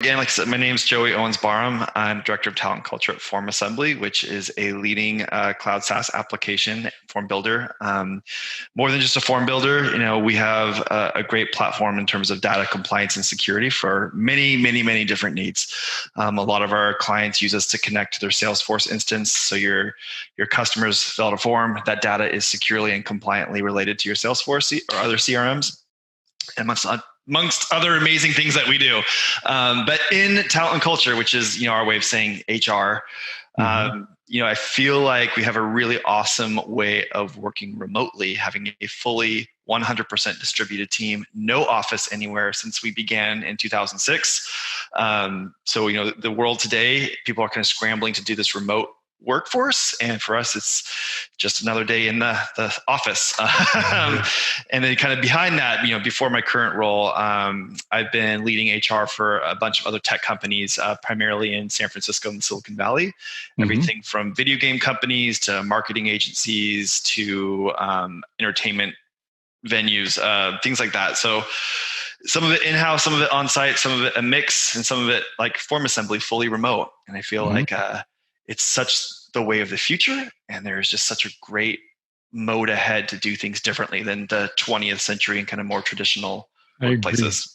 again, like I said, my name is Joey Owens-Barham. I'm Director of Talent Culture at Form Assembly, which is a leading cloud SaaS application form builder. More than just a form builder, we have a great platform in terms of data compliance and security for many, many, many different needs. A lot of our clients use us to connect to their Salesforce instance. So your customers fill out a form, that data is securely and compliantly related to your Salesforce or other CRMs. And amongst other amazing things that we do. But in talent and culture, which is our way of saying HR, I feel like we have a really awesome way of working remotely, having a fully 100% distributed team, no office anywhere since we began in 2006. So the world today, people are kind of scrambling to do this remote workforce, and for us it's just another day in the office. And then kind of behind that, before my current role, I've been leading HR for a bunch of other tech companies, primarily in San Francisco and Silicon Valley. Everything from video game companies to marketing agencies to entertainment venues, things like that. So some of it in-house, some of it on-site, some of it a mix, and some of it like Form Assembly fully remote. And I feel like it's such the way of the future, and there's just such a great mode ahead to do things differently than the 20th century and kind of more traditional workplaces.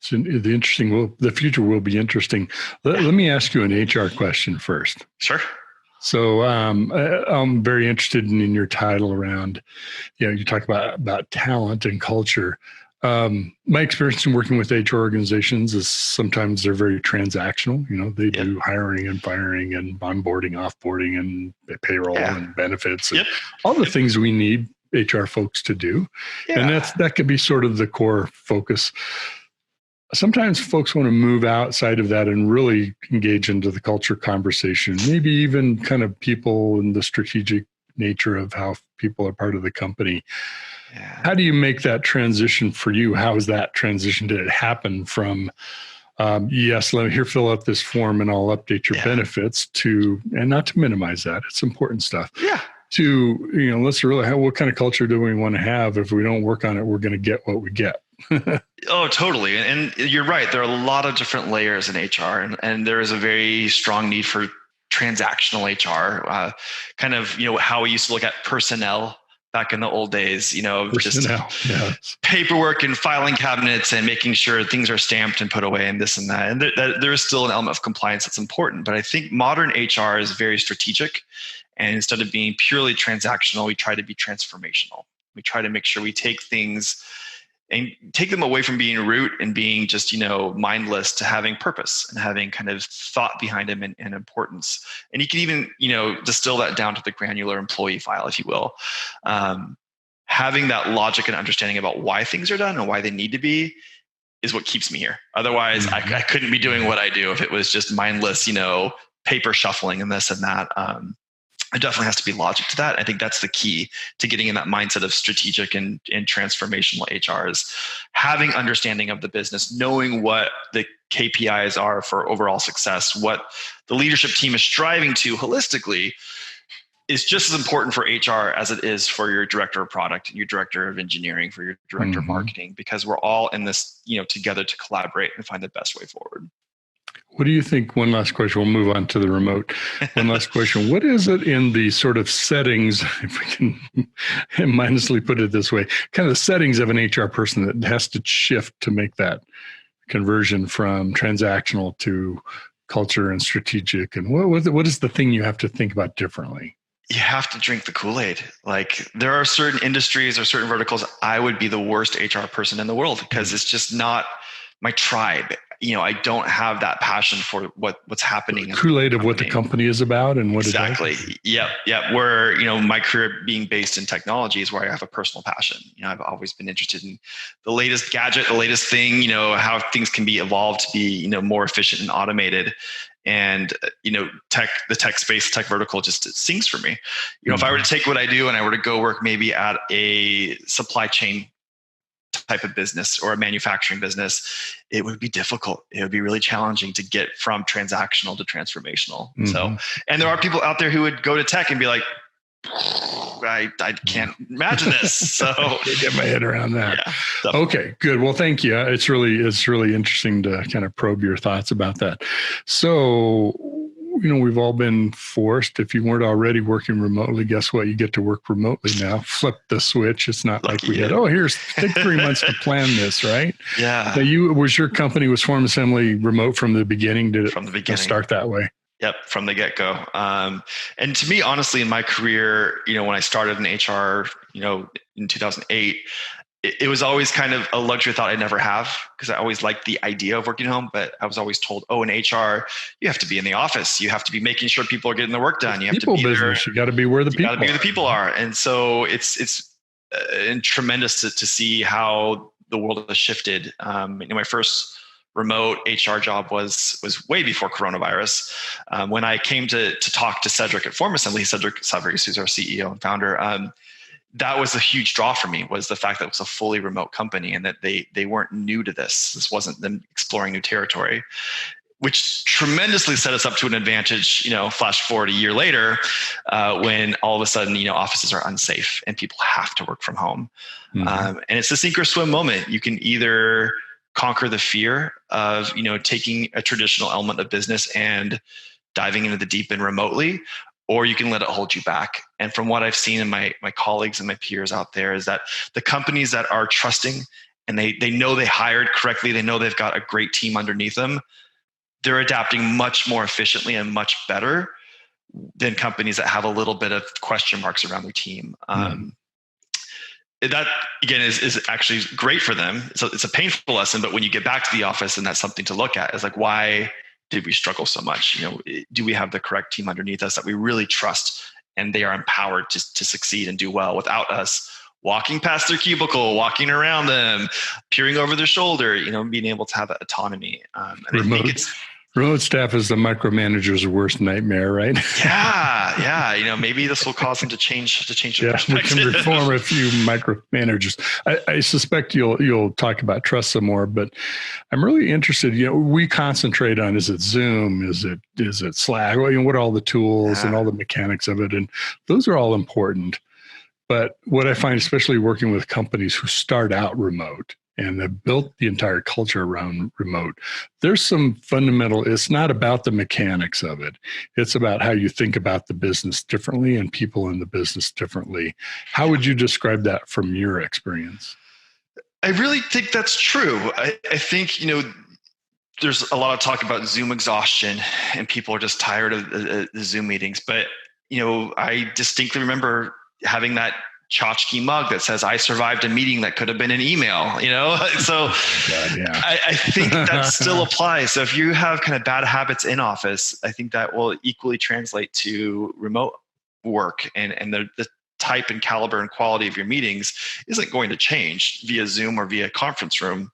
So the future will be interesting. Let me ask you an HR question first. Sure. So I'm very interested in your title around, you talk about talent and culture. My experience in working with HR organizations is sometimes they're very transactional. They do hiring and firing and onboarding, offboarding, and payroll and benefits, and all the things we need HR folks to do. And that could be sort of the core focus. Sometimes folks want to move outside of that and really engage into the culture conversation, maybe even kind of people and the strategic nature of how people are part of the company. How do you make that transition for you? How is that transition? Did it happen from, yes, let me fill out this form and I'll update your benefits to, and not to minimize that, it's important stuff. To, let's really, what kind of culture do we want to have? If we don't work on it, we're going to get what we get. Oh, totally. And you're right. There are a lot of different layers in HR, and there is a very strong need for transactional HR, kind of, how we used to look at personnel back in the old days, just paperwork and filing cabinets and making sure things are stamped and put away and this and that. And there is still an element of compliance that's important. But I think modern HR is very strategic. And instead of being purely transactional, we try to be transformational. We try to make sure we take things and take them away from being rote and being just, mindless to having purpose and having kind of thought behind them and importance. And you can even, distill that down to the granular employee file, if you will. Having that logic and understanding about why things are done and why they need to be is what keeps me here. Otherwise, I couldn't be doing what I do if it was just mindless, paper shuffling and this and that. It definitely has to be logic to that. I think that's the key to getting in that mindset of strategic and transformational HRs. Having understanding of the business, knowing what the KPIs are for overall success, what the leadership team is striving to holistically, is just as important for HR as it is for your director of product, your director of engineering, for your director of marketing, because we're all in this, together to collaborate and find the best way forward. What do you think? One last question. We'll move on to the remote. One last question. What is it in the sort of settings, if we can mindlessly put it this way, kind of the settings of an HR person that has to shift to make that conversion from transactional to culture and strategic? And what is the thing you have to think about differently? You have to drink the Kool-Aid. Like, there are certain industries or certain verticals, I would be the worst HR person in the world because it's just not my tribe. I don't have that passion for what's happening. The Kool-Aid of what the company is about and what exactly. it does. Yep. Where, my career being based in technology is where I have a personal passion. I've always been interested in the latest gadget, the latest thing, how things can be evolved to be, more efficient and automated. And, the tech space, tech vertical just sings for me. If I were to take what I do and I were to go work maybe at a supply chain type of business or a manufacturing business, it would be difficult. It would be really challenging to get from transactional to transformational. So, and there are people out there who would go to tech and be like, I can't imagine this. So get my head around that. Yeah, okay, good. Well, thank you. It's really interesting to kind of probe your thoughts about that. So, we've all been forced. If you weren't already working remotely, guess what? You get to work remotely now. Flip the switch. It's not like we had, take 3 months to plan this, right? Yeah. So your company was Form Assembly remote from the beginning? From the beginning. Start that way? Yep, from the get-go. And to me, honestly, in my career, when I started in HR, in 2008, it was always kind of a luxury thought I'd never have, because I always liked the idea of working home, but I was always told, in HR, you have to be in the office. You have to be making sure people are getting their work done. You have to be business. You got to be where the people are. You got to be where the people are. And so it's tremendous to see how the world has shifted. My first remote HR job was way before coronavirus. When I came to talk to Cedric at Form Assembly, Cedric Savarese, who's our CEO and founder, that was a huge draw for me, was the fact that it was a fully remote company and that they weren't new to this. This wasn't them exploring new territory, which tremendously set us up to an advantage, flash forward a year later, when all of a sudden, offices are unsafe and people have to work from home. Mm-hmm. And it's a sink or swim moment. You can either conquer the fear of, taking a traditional element of business and diving into the deep end remotely, or you can let it hold you back. And from what I've seen in my colleagues and my peers out there, is that the companies that are trusting and they know they hired correctly, they know they've got a great team underneath them, they're adapting much more efficiently and much better than companies that have a little bit of question marks around their team. That, again, is actually great for them. So it's a painful lesson, but when you get back to the office, and that's something to look at, is like, why did we struggle so much? Do we have the correct team underneath us that we really trust and they are empowered to succeed and do well without us walking past their cubicle, walking around them, peering over their shoulder, being able to have that autonomy. And I think remote staff is the micromanager's worst nightmare, right? Yeah. Maybe this will cause them to change their perspective. We can reform a few micromanagers. I suspect you'll talk about trust some more, but I'm really interested. We concentrate on, is it Zoom? Is it Slack? What are all the tools and all the mechanics of it? And those are all important. But what I find, especially working with companies who start out remote and have built the entire culture around remote, there's some fundamental, it's not about the mechanics of it. It's about how you think about the business differently and people in the business differently. How would you describe that from your experience? I really think that's true. I think, there's a lot of talk about Zoom exhaustion and people are just tired of the Zoom meetings. But, I distinctly remember having that tchotchke mug that says, I survived a meeting that could have been an email, So I think that still applies. So if you have kind of bad habits in office, I think that will equally translate to remote work, and the type and caliber and quality of your meetings isn't going to change via Zoom or via conference room.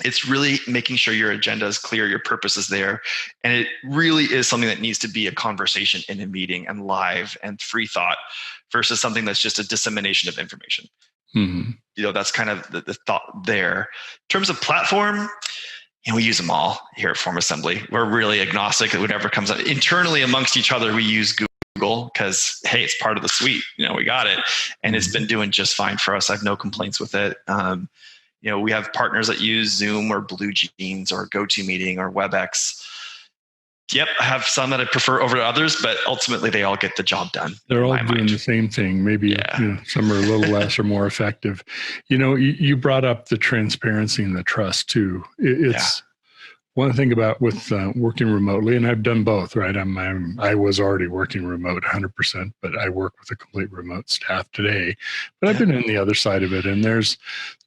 It's really making sure your agenda is clear, your purpose is there. And it really is something that needs to be a conversation in a meeting and live and free thought versus something that's just a dissemination of information. Mm-hmm. That's kind of the thought there. In terms of platform, we use them all here at Form Assembly. We're really agnostic. Whatever comes up internally amongst each other, we use Google because, hey, it's part of the suite. We got it. And it's been doing just fine for us. I have no complaints with it. We have partners that use Zoom or BlueJeans or GoToMeeting or WebEx. Yep, I have some that I prefer over others, but ultimately they all get the job done. They're all doing the same thing. Maybe some are a little less or more effective. You brought up the transparency and the trust too. It's one thing about with working remotely, and I've done both, right? I was already working remote 100%, but I work with a complete remote staff today. But I've been in the other side of it, and there's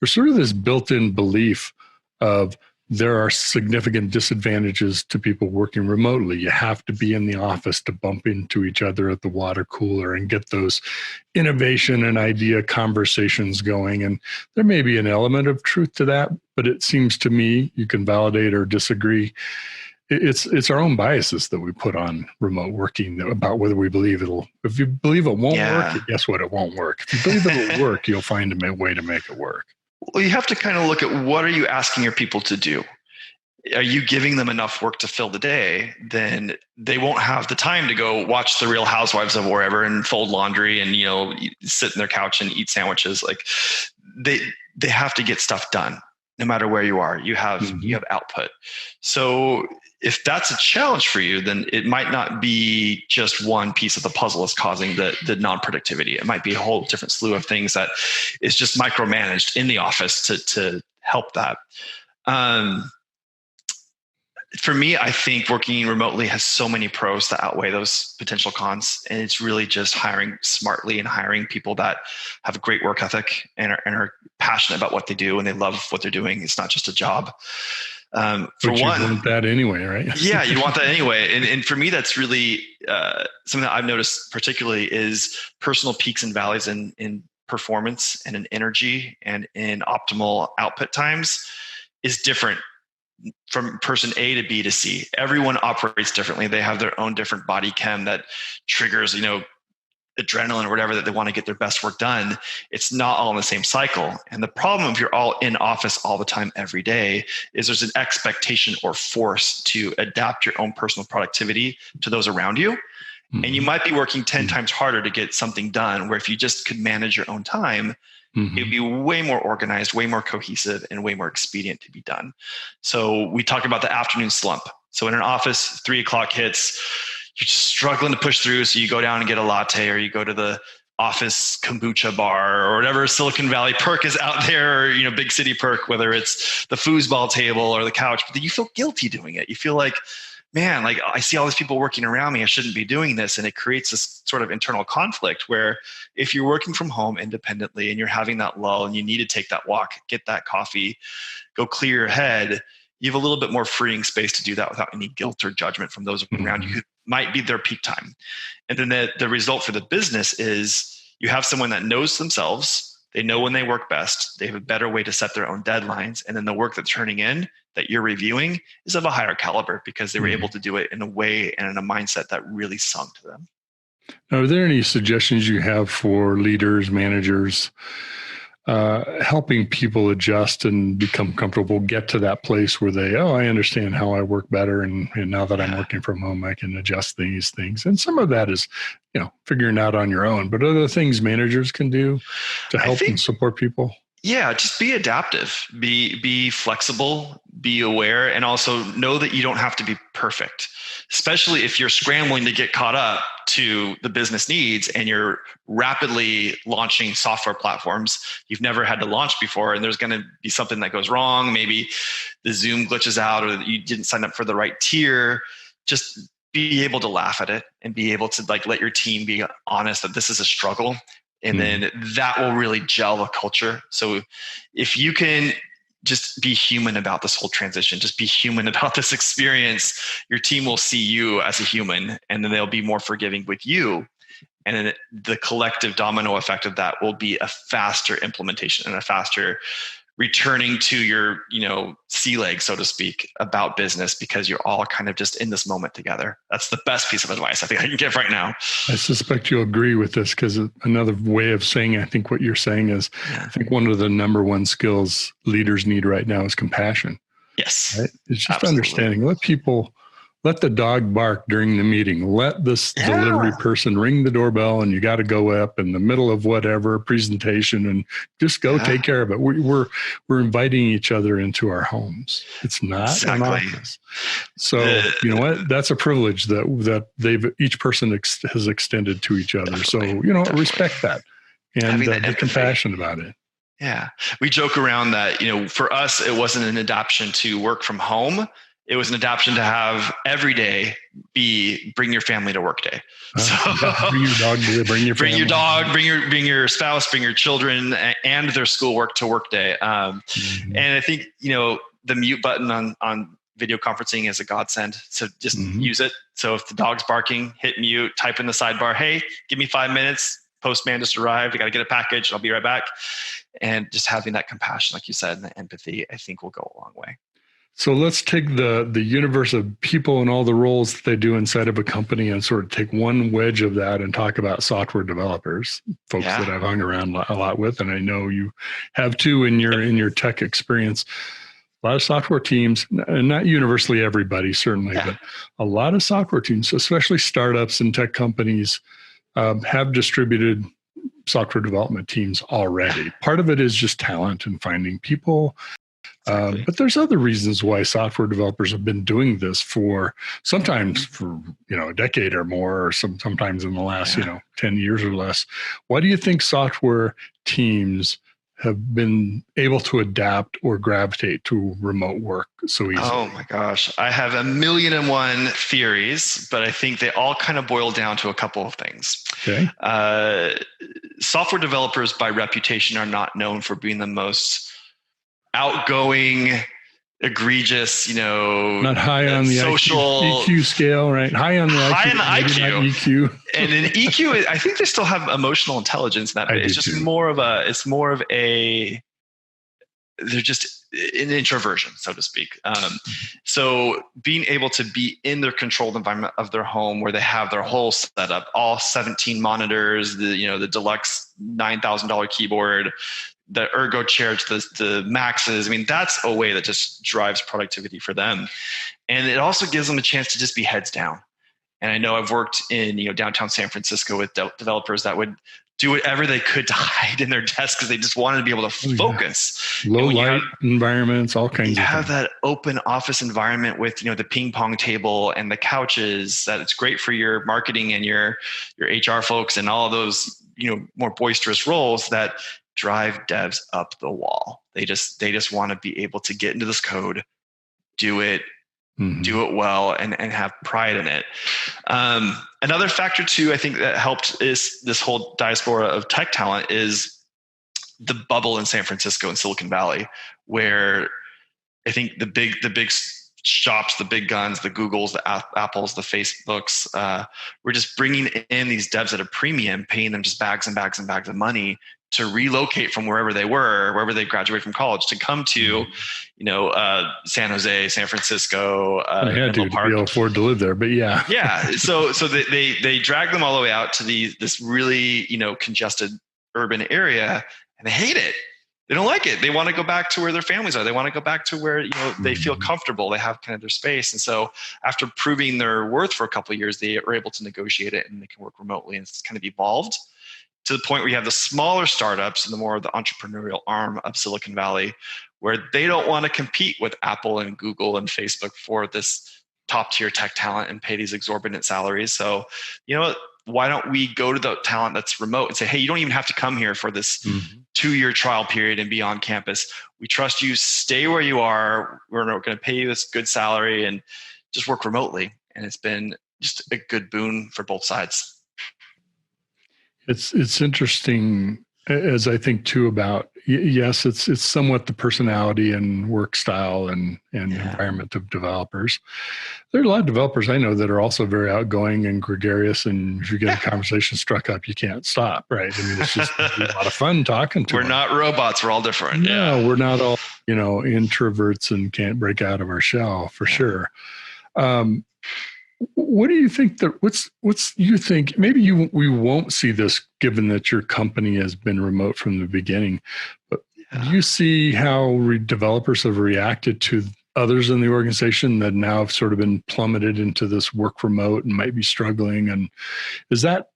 sort of this built-in belief of there are significant disadvantages to people working remotely. You have to be in the office to bump into each other at the water cooler and get those innovation and idea conversations going. And there may be an element of truth to that, but it seems to me, you can validate or disagree, it's our own biases that we put on remote working about whether we believe if you believe it won't work, guess what? It won't work. If you believe it'll work, you'll find a way to make it work. Well, you have to kind of look at what are you asking your people to do? are you giving them enough work to fill the day? Then they won't have the time to go watch the Real Housewives of wherever and fold laundry and, sit in their couch and eat sandwiches. Like they have to get stuff done no matter where you are. You have output. So if that's a challenge for you, then it might not be just one piece of the puzzle is causing the non-productivity. It might be a whole different slew of things that is just micromanaged in the office to help that. For me, I think working remotely has so many pros that outweigh those potential cons. And it's really just hiring smartly and hiring people that have a great work ethic and are passionate about what they do and they love what they're doing. It's not just a job. For but one, you want that anyway, right? Yeah, you want that anyway. And for me, that's really something that I've noticed particularly is personal peaks and valleys in performance and in energy and in optimal output times is different from person A to B to C. Everyone operates differently. They have their own different body chem that triggers, adrenaline or whatever that they want to get their best work done. It's not all in the same cycle. And the problem if you're all in office all the time every day is there's an expectation or force to adapt your own personal productivity to those around you. Mm-hmm. And you might be working 10 times harder to get something done, where if you just could manage your own time, it'd be way more organized, way more cohesive, and way more expedient to be done. So we talk about the afternoon slump. So in an office, 3:00 hits, you're just struggling to push through. So you go down and get a latte, or you go to the office kombucha bar or whatever Silicon Valley perk is out there, or, big city perk, whether it's the foosball table or the couch, but then you feel guilty doing it. You feel like, man, like I see all these people working around me. I shouldn't be doing this. And it creates this sort of internal conflict where if you're working from home independently and you're having that lull and you need to take that walk, get that coffee, go clear your head, you have a little bit more freeing space to do that without any guilt or judgment from those around you who might be their peak time. And then the result for the business is you have someone that knows themselves. They know when they work best. They have a better way to set their own deadlines. And then the work that's turning in that you're reviewing is of a higher caliber because they were able to do it in a way and in a mindset that really sung to them. Now, are there any suggestions you have for leaders, managers, helping people adjust and become comfortable, get to that place where I understand how I work better. And now that I'm working from home, I can adjust these things. And some of that is, figuring out on your own, but other things managers can do to help and support people. Yeah, just be adaptive, be flexible, be aware, and also know that you don't have to be perfect, especially if you're scrambling to get caught up to the business needs and you're rapidly launching software platforms you've never had to launch before, and there's going to be something that goes wrong. Maybe the Zoom glitches out or you didn't sign up for the right tier. Just be able to laugh at it and be able to let your team be honest that this is a struggle. And then that will really gel a culture. So if you can just be human about this whole transition, just be human about this experience, your team will see you as a human, and then they'll be more forgiving with you. And then the collective domino effect of that will be a faster implementation and a faster returning to your, sea legs, so to speak, about business, because you're all kind of just in this moment together. That's the best piece of advice I think I can give right now. I suspect you'll agree with this, because another way of saying, I think what you're saying is, I think one of the number one skills leaders need right now is compassion. Yes. Right? It's just understanding. Let the dog bark during the meeting. Let this delivery person ring the doorbell, and you got to go up in the middle of whatever presentation and just go take care of it. We're inviting each other into our homes. It's not an office. So you know what? That's a privilege that each person has extended to each other. So respect that and be compassionate about it. Yeah, we joke around that for us it wasn't an adaptation to work from home. It was an adaptation to have every day bring your family to work day. So bring your dog, bring your family. Bring your dog, bring your spouse, bring your children and their schoolwork to work day. And I think, the mute button on video conferencing is a godsend. So just use it. So if the dog's barking, hit mute, type in the sidebar, hey, give me 5 minutes. Postman just arrived. I got to get a package. I'll be right back. And just having that compassion, like you said, and the empathy, I think will go a long way. So let's take the universe of people and all the roles that they do inside of a company and sort of take one wedge of that and talk about software developers, folks that I've hung around a lot with, and I know you have too in your tech experience. A lot of software teams, and not universally everybody, certainly, but a lot of software teams, especially startups and tech companies, have distributed software development teams already. Part of it is just talent and finding people. Exactly. But there's other reasons why software developers have been doing this for sometimes for a decade or more, or sometimes in the last 10 years or less. Why do you think software teams have been able to adapt or gravitate to remote work so easily? Oh my gosh, I have 1,000,001 theories, but I think they all kind of boil down to a couple of things. Okay. Software developers by reputation are not known for being the most outgoing, egregious, not high on the social EQ scale, right? High on the IQ. EQ. And in EQ, I think they still have emotional intelligence in that. It's just too. They're just an introversion, so to speak. So being able to be in their controlled environment of their home, where they have their whole setup, all 17 monitors, the deluxe $9,000 keyboard, the ergo chair to the maxes. I mean, that's a way that just drives productivity for them. And it also gives them a chance to just be heads down. And I know I've worked in downtown San Francisco with developers that would do whatever they could to hide in their desk because they just wanted to be able to focus. Low light environments, all kinds of things. You have that open office environment with the ping pong table and the couches, that it's great for your marketing and your HR folks and all of those more boisterous roles that drive devs up the wall. They just want to be able to get into this code, do it, do it well, and have pride in it. Another factor too, I think that helped is this whole diaspora of tech talent is the bubble in San Francisco and Silicon Valley, where I think the big shops, the big guns, the Googles, the Apples, the Facebooks, we're just bringing in these devs at a premium, paying them just bags and bags and bags of money to relocate from wherever they graduated from college, to come to, San Jose, San Francisco, I had to be able to afford to live there, but yeah. Yeah. So they drag them all the way out to this really, congested urban area, and they hate it. They don't like it. They want to go back to where their families are. They want to go back to where, they feel comfortable. They have kind of their space. And so after proving their worth for a couple of years, they are able to negotiate it and they can work remotely. And it's kind of evolved to the point where you have the smaller startups and the more of the entrepreneurial arm of Silicon Valley, where they don't want to compete with Apple and Google and Facebook for this top tier tech talent and pay these exorbitant salaries. So, why don't we go to the talent that's remote and say, hey, you don't even have to come here for this 2-year trial period and be on campus. We trust you. Stay where you are. We're going to pay you this good salary and just work remotely. And it's been just a good boon for both sides. It's interesting, as I think too about, yes, it's somewhat the personality and work style and environment of developers. There are a lot of developers I know that are also very outgoing and gregarious, and if you get a conversation struck up, you can't stop, right? I mean, it's just a lot of fun talking to them. We're not robots. We're all different. No, we're not all, introverts and can't break out of our shell for sure. What do you think you think, maybe we won't see this given that your company has been remote from the beginning, but do you see how developers have reacted to others in the organization that now have sort of been plummeted into this work remote and might be struggling? And has that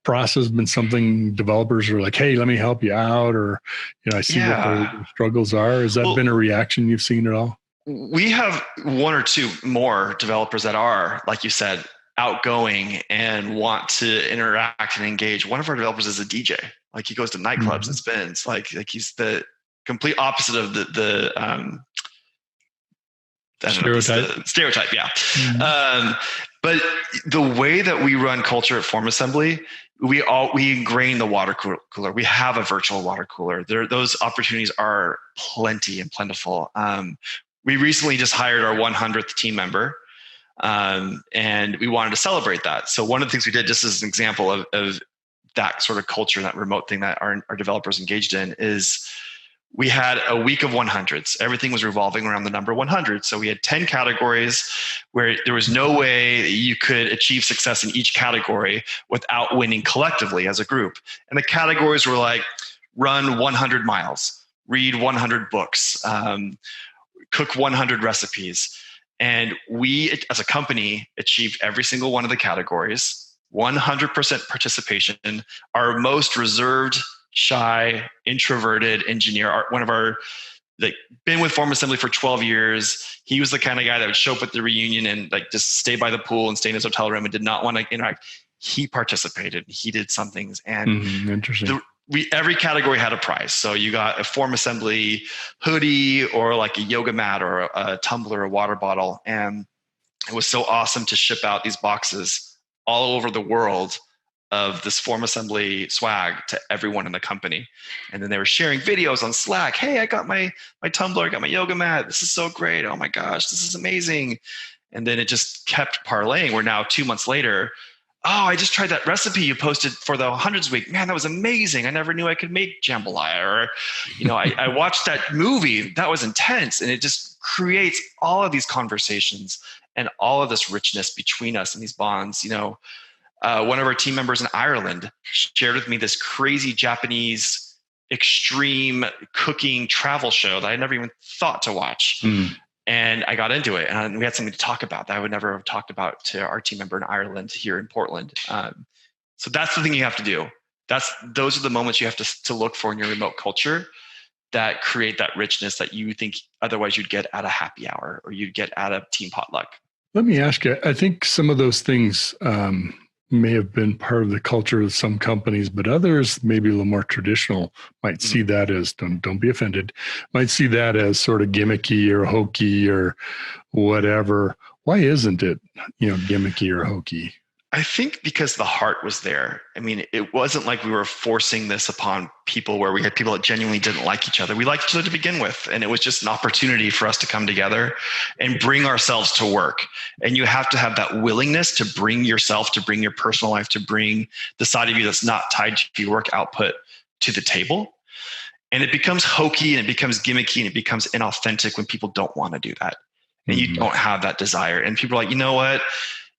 process been something developers are like, hey, let me help you out, or, I see what their struggles are? Has that been a reaction you've seen at all? We have one or two more developers that are, like you said, outgoing and want to interact and engage. One of our developers is a DJ. Like, he goes to nightclubs and spins. Like he's the complete opposite of the stereotype. Yeah. But the way that we run culture at Form Assembly, we ingrain the water cooler. We have a virtual water cooler. Those opportunities are plenty and plentiful. We recently just hired our 100th team member, and we wanted to celebrate that. So one of the things we did, just as an example of that sort of culture, that remote thing that our developers engaged in, is we had a week of 100s. Everything was revolving around the number 100. So we had 10 categories where there was no way you could achieve success in each category without winning collectively as a group. And the categories were like, run 100 miles, read 100 books, cook 100 recipes. And we, as a company, achieved every single one of the categories, 100% participation. Our most reserved, shy, introverted engineer, one of our, like, been with Form Assembly for 12 years. He was the kind of guy that would show up at the reunion and like just stay by the pool and stay in his hotel room and did not want to interact. He participated. He did some things. And interesting. Every category had a prize. So you got a Form Assembly hoodie or like a yoga mat or a tumbler, a water bottle. And it was so awesome to ship out these boxes all over the world of this Form Assembly swag to everyone in the company. And then they were sharing videos on Slack. Hey, I got my tumbler, I got my yoga mat. This is so great. Oh my gosh, this is amazing. And then it just kept parlaying. We're now 2 months later. Oh, I just tried that recipe you posted for the hundreds week. Man, that was amazing. I never knew I could make jambalaya. Or, I watched that movie. That was intense. And it just creates all of these conversations and all of this richness between us and these bonds. One of our team members in Ireland shared with me this crazy Japanese extreme cooking travel show that I never even thought to watch. And I got into it, and we had something to talk about that I would never have talked about to our team member in Ireland here in Portland. So that's the thing you have to do. Those are the moments you have to look for in your remote culture that create that richness that you think otherwise you'd get at a happy hour or you'd get at a team potluck. Let me ask you, I think some of those things may have been part of the culture of some companies, but others, maybe a little more traditional, might see that as, don't be offended, might see that as sort of gimmicky or hokey or whatever. Why isn't it, gimmicky or hokey? I think because the heart was there. I mean, it wasn't like we were forcing this upon people where we had people that genuinely didn't like each other. We liked each other to begin with. And it was just an opportunity for us to come together and bring ourselves to work. And you have to have that willingness to bring yourself, to bring your personal life, to bring the side of you that's not tied to your work output to the table. And it becomes hokey and it becomes gimmicky and it becomes inauthentic when people don't want to do that. And you don't have that desire. And people are like, you know what?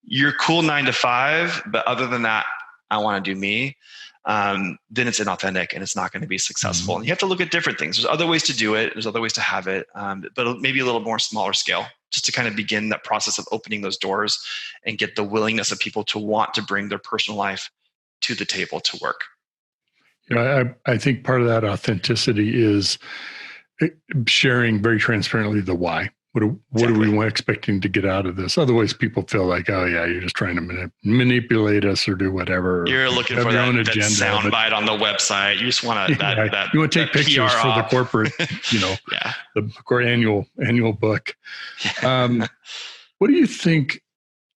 You're cool 9 to 5, but other than that, I want to do me. Then it's inauthentic and it's not going to be successful. And you have to look at different things. There's other ways to do it. There's other ways to have it, but maybe a little more smaller scale, just to kind of begin that process of opening those doors and get the willingness of people to want to bring their personal life to the table to work. I think part of that authenticity is sharing very transparently the why. What are we expecting to get out of this? Otherwise, people feel like, oh yeah, you're just trying to manipulate us or do whatever. You're looking for that soundbite on the website. You just want that. You want to take pictures for the corporate, yeah. the annual book. What do you think?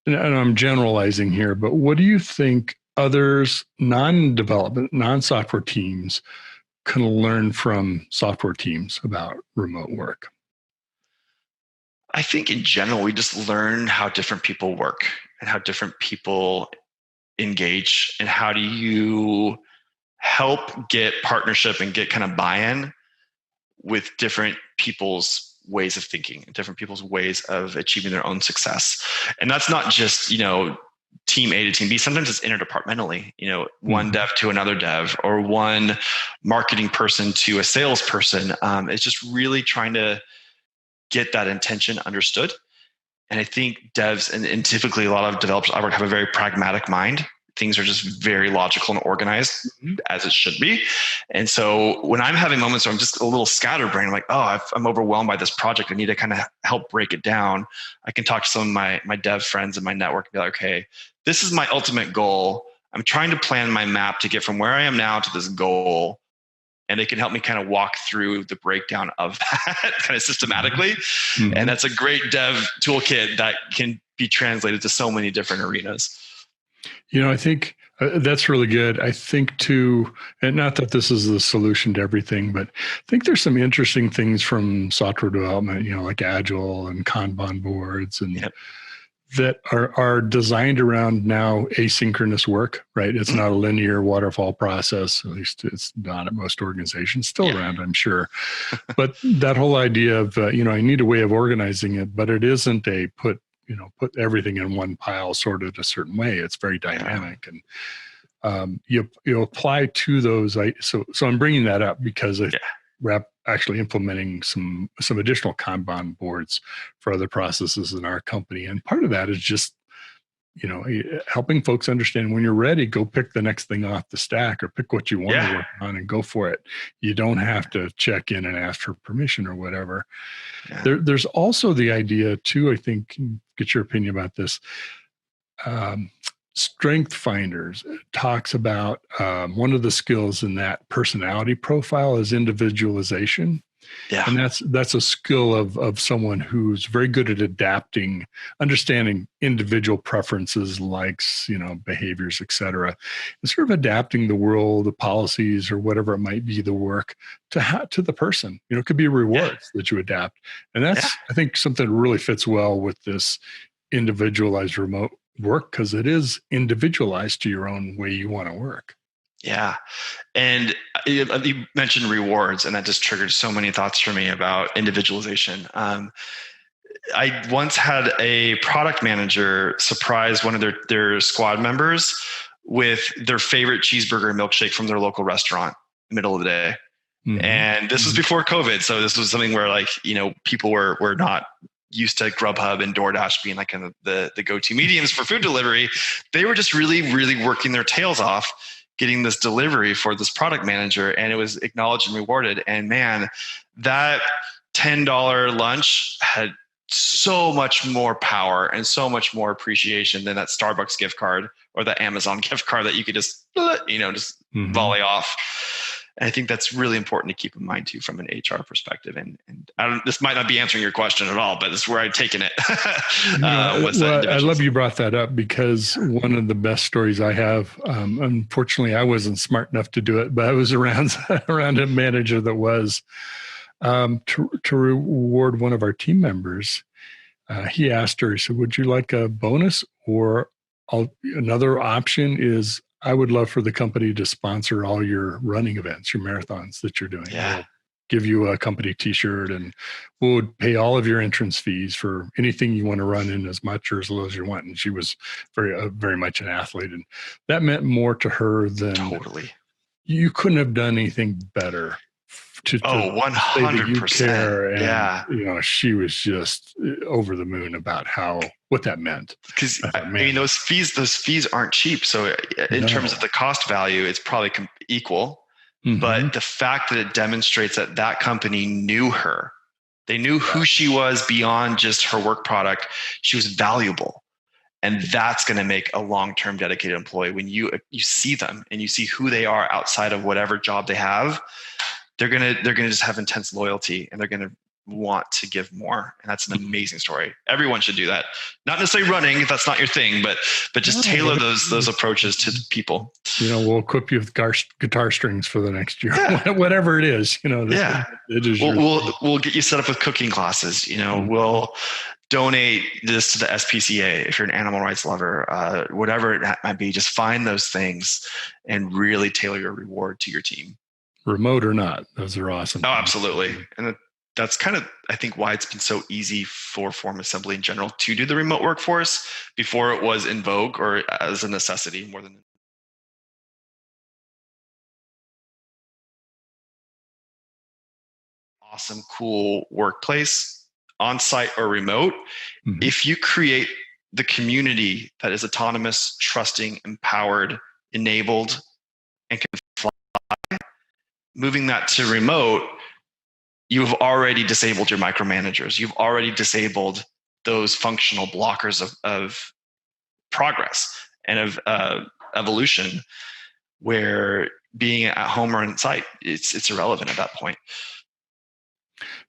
And I'm generalizing here, but what do you think others, non-development, non-software teams, can learn from software teams about remote work? I think in general, we just learn how different people work and how different people engage and how do you help get partnership and get kind of buy-in with different people's ways of thinking and different people's ways of achieving their own success. And that's not just, team A to team B. Sometimes it's interdepartmentally, one dev to another dev or one marketing person to a salesperson. It's just really trying to get that intention understood. And I think devs and typically a lot of developers I work have a very pragmatic mind. Things are just very logical and organized as it should be. And so when I'm having moments where I'm just a little scatterbrained, I'm like, oh, I'm overwhelmed by this project. I need to kind of help break it down. I can talk to some of my dev friends in my network and be like, okay, this is my ultimate goal. I'm trying to plan my map to get from where I am now to this goal. And they can help me kind of walk through the breakdown of that kind of systematically. And that's a great dev toolkit that can be translated to so many different arenas. I think that's really good. I think too, and not that this is the solution to everything, but I think there's some interesting things from software development, like Agile and Kanban boards and that are designed around now asynchronous work, right? It's not a linear waterfall process. At least it's not at most organizations. Still around, I'm sure. But that whole idea of, I need a way of organizing it, but it isn't a put everything in one pile sorted a certain way. It's very dynamic. And you apply to those. So I'm bringing that up because actually implementing some additional Kanban boards for other processes in our company. And part of that is just, helping folks understand when you're ready, go pick the next thing off the stack or pick what you want to work on and go for it. You don't have to check in and ask for permission or whatever. Yeah. There's also the idea too, I think, get your opinion about this. Strength Finders talks about one of the skills in that personality profile is individualization. Yeah. And that's a skill of someone who's very good at adapting, understanding individual preferences, likes, behaviors, et cetera, and sort of adapting the world, the policies, or whatever it might be, the work to the person. It could be rewards that you adapt. And that's, I think, something that really fits well with this individualized remote work, because it is individualized to your own way you want to work. Yeah. And you mentioned rewards, and that just triggered so many thoughts for me about individualization. I once had a product manager surprise one of their squad members with their favorite cheeseburger milkshake from their local restaurant in the middle of the day. Mm-hmm. And this was before COVID. So this was something where people were not used to Grubhub and DoorDash being like the go-to mediums for food delivery. They were just really, really working their tails off getting this delivery for this product manager, and it was acknowledged and rewarded. And man, that $10 lunch had so much more power and so much more appreciation than that Starbucks gift card or the Amazon gift card that you could just volley off. And I think that's really important to keep in mind too, from an HR perspective. And this might not be answering your question at all, but this is where I've taken it. I love you brought that up, because one of the best stories I have, unfortunately, I wasn't smart enough to do it, but I was around a manager that was, to reward one of our team members. He asked her, he said, "Would you like a bonus, or another option is, I would love for the company to sponsor all your running events, your marathons that you're doing. Yeah. We'll give you a company t-shirt, and we'll pay all of your entrance fees for anything you want to run in, as much or as little as you want." And she was very much an athlete. And that meant more to her than totally. You couldn't have done anything better to 100%. And, she was just over the moon about what that meant. Because those fees aren't cheap. So in terms of the cost value, it's probably equal. Mm-hmm. But the fact that it demonstrates that company knew her, they knew who she was beyond just her work product. She was valuable. And that's going to make a long-term dedicated employee. When you see them and you see who they are outside of whatever job they have, they're gonna just have intense loyalty, and they're gonna want to give more. And that's an amazing story. Everyone should do that. Not necessarily running if that's not your thing, but just tailor those approaches to people. We'll equip you with guitar strings for the next year, whatever it is. It is. We'll get you set up with cooking classes. We'll donate this to the SPCA if you're an animal rights lover. Whatever it might be, just find those things and really tailor your reward to your team. Remote or not, those are awesome. Oh, absolutely. And that's kind of, I think, why it's been so easy for Form Assembly in general to do the remote workforce before it was in vogue or as a necessity more than. Awesome, cool workplace, on-site or remote. Mm-hmm. If you create the community that is autonomous, trusting, empowered, enabled, and can fly, moving that to remote, you've already disabled your micromanagers. You've already disabled those functional blockers of progress and of evolution, where being at home or on site, it's irrelevant at that point.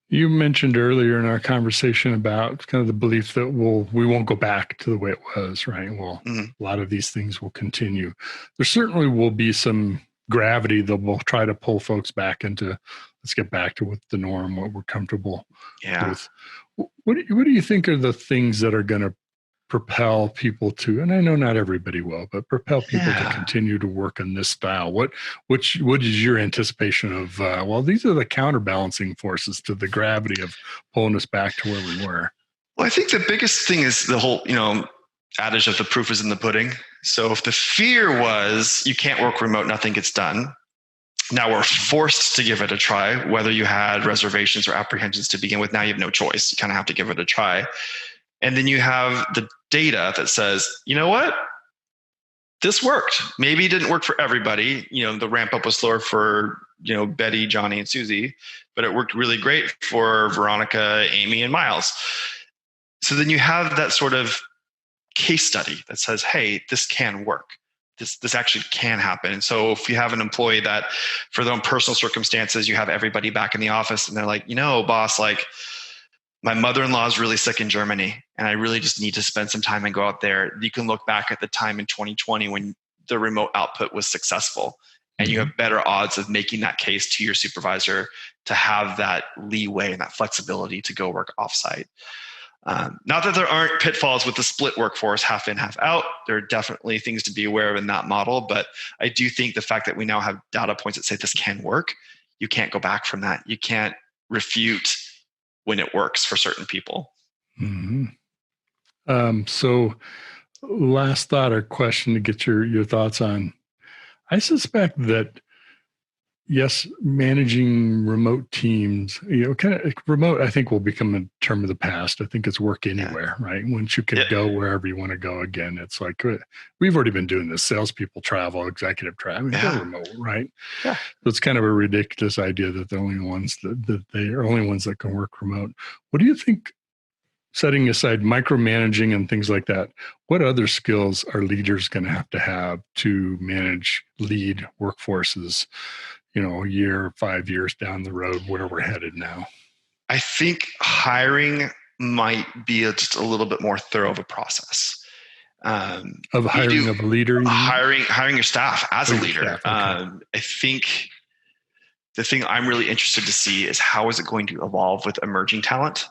You mentioned earlier in our conversation about kind of the belief that we won't go back to the way it was, right? Well, a lot of these things will continue. There certainly will be some gravity that will try to pull folks back into, let's get back to what the norm, what we're comfortable with. What do you think are the things that are going to propel people to, and I know not everybody will, but propel people to continue to work in this style? What is your anticipation of, these are the counterbalancing forces to the gravity of pulling us back to where we were? Well, I think the biggest thing is the whole, adage of the proof is in the pudding. So if the fear was you can't work remote, nothing gets done, now we're forced to give it a try, whether you had reservations or apprehensions to begin with. Now you have no choice. You kind of have to give it a try. And then you have the data that says, you know what? This worked. Maybe it didn't work for everybody. The ramp up was slower for, Betty, Johnny, and Susie, but it worked really great for Veronica, Amy, and Miles. So then you have that sort of case study that says, hey, this can work. This actually can happen. And so if you have an employee that for their own personal circumstances, you have everybody back in the office and they're like, boss, like my mother-in-law is really sick in Germany and I really just need to spend some time and go out there. You can look back at the time in 2020 when the remote output was successful and you have better odds of making that case to your supervisor to have that leeway and that flexibility to go work offsite. Not that there aren't pitfalls with the split workforce, half in, half out. There are definitely things to be aware of in that model, but I do think the fact that we now have data points that say this can work, you can't go back from that. You can't refute when it works for certain people. Mm-hmm. So last thought or question to get your thoughts on. I suspect that, yes, managing remote teams, kind of remote, I think will become a term of the past. I think it's work anywhere, right? Once you can go wherever you want to go again, it's like, we've already been doing this. Salespeople travel, executive travel, they're remote, right? Yeah. So it's kind of a ridiculous idea that they're only ones that they are only ones that can work remote. What do you think, setting aside micromanaging and things like that, what other skills are leaders going to have to lead workforces, a year, 5 years down the road, where we're headed now? I think hiring might be just a little bit more thorough of a process. Of hiring of a leader? Hiring your staff as a leader. Staff, okay. I think the thing I'm really interested to see is how is it going to evolve with emerging talent?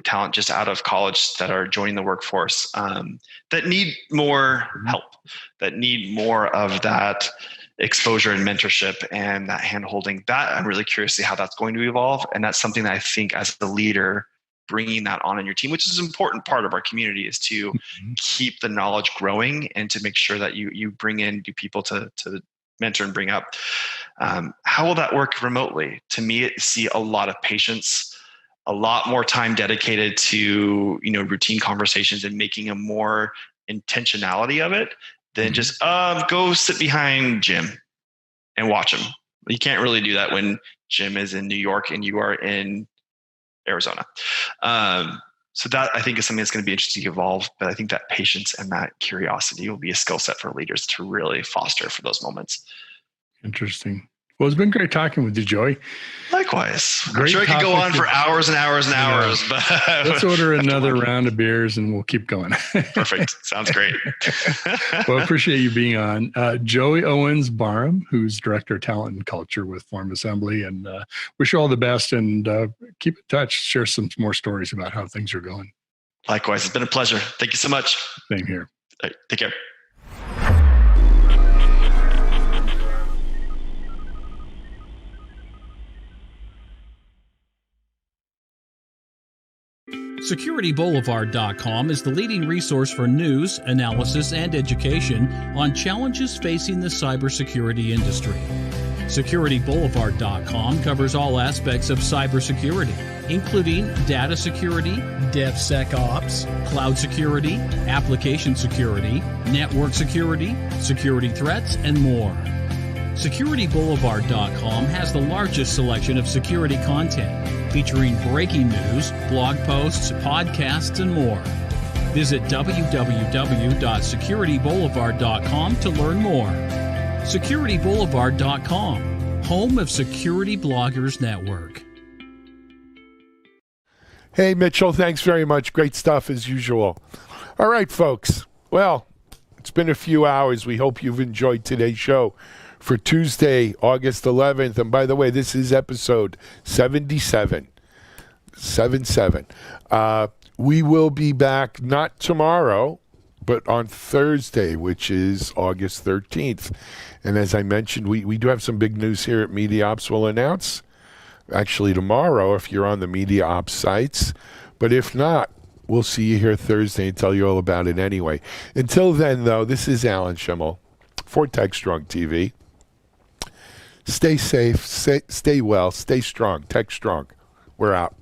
Talent just out of college that are joining the workforce that need more help, that need more of that exposure and mentorship and that hand-holding. That I'm really curious to see how that's going to evolve. And that's something that I think as the leader, bringing that on in your team, which is an important part of our community, is to keep the knowledge growing and to make sure that you bring in new people to mentor and bring up. How will that work remotely? To me, I see a lot of patience, a lot more time dedicated to, routine conversations and making a more intentionality of it than just go sit behind Jim and watch him. You can't really do that when Jim is in New York and you are in Arizona. So that I think is something that's going to be interesting to evolve. But I think that patience and that curiosity will be a skill set for leaders to really foster for those moments. Interesting. Well, it's been great talking with you, Joey. Likewise. I'm sure I could go on for hours and hours and hours. But let's order another round of beers and we'll keep going. Perfect. Sounds great. Well, I appreciate you being on. Joey Owens-Barham, who's Director of Talent and Culture with Form Assembly, and wish you all the best and keep in touch. Share some more stories about how things are going. Likewise. It's been a pleasure. Thank you so much. Same here. All right, take care. SecurityBoulevard.com is the leading resource for news, analysis, and education on challenges facing the cybersecurity industry. SecurityBoulevard.com covers all aspects of cybersecurity, including data security, DevSecOps, cloud security, application security, network security, security threats, and more. SecurityBoulevard.com has the largest selection of security content, featuring breaking news, blog posts, podcasts, and more. Visit www.securityboulevard.com to learn more. SecurityBoulevard.com, home of Security Bloggers Network. Hey, Mitchell, thanks very much. Great stuff as usual. All right, folks. Well, it's been a few hours. We hope you've enjoyed today's show for Tuesday, August 11th. And by the way, this is episode 77. 77. We will be back not tomorrow, but on Thursday, which is August 13th. And as I mentioned, we do have some big news here at Media Ops we'll announce. Actually, tomorrow, if you're on the Media Ops sites. But if not, we'll see you here Thursday and tell you all about it anyway. Until then, though, this is Alan Schimmel for TechStrong TV, Stay safe, stay well, stay strong. TechStrong. We're out.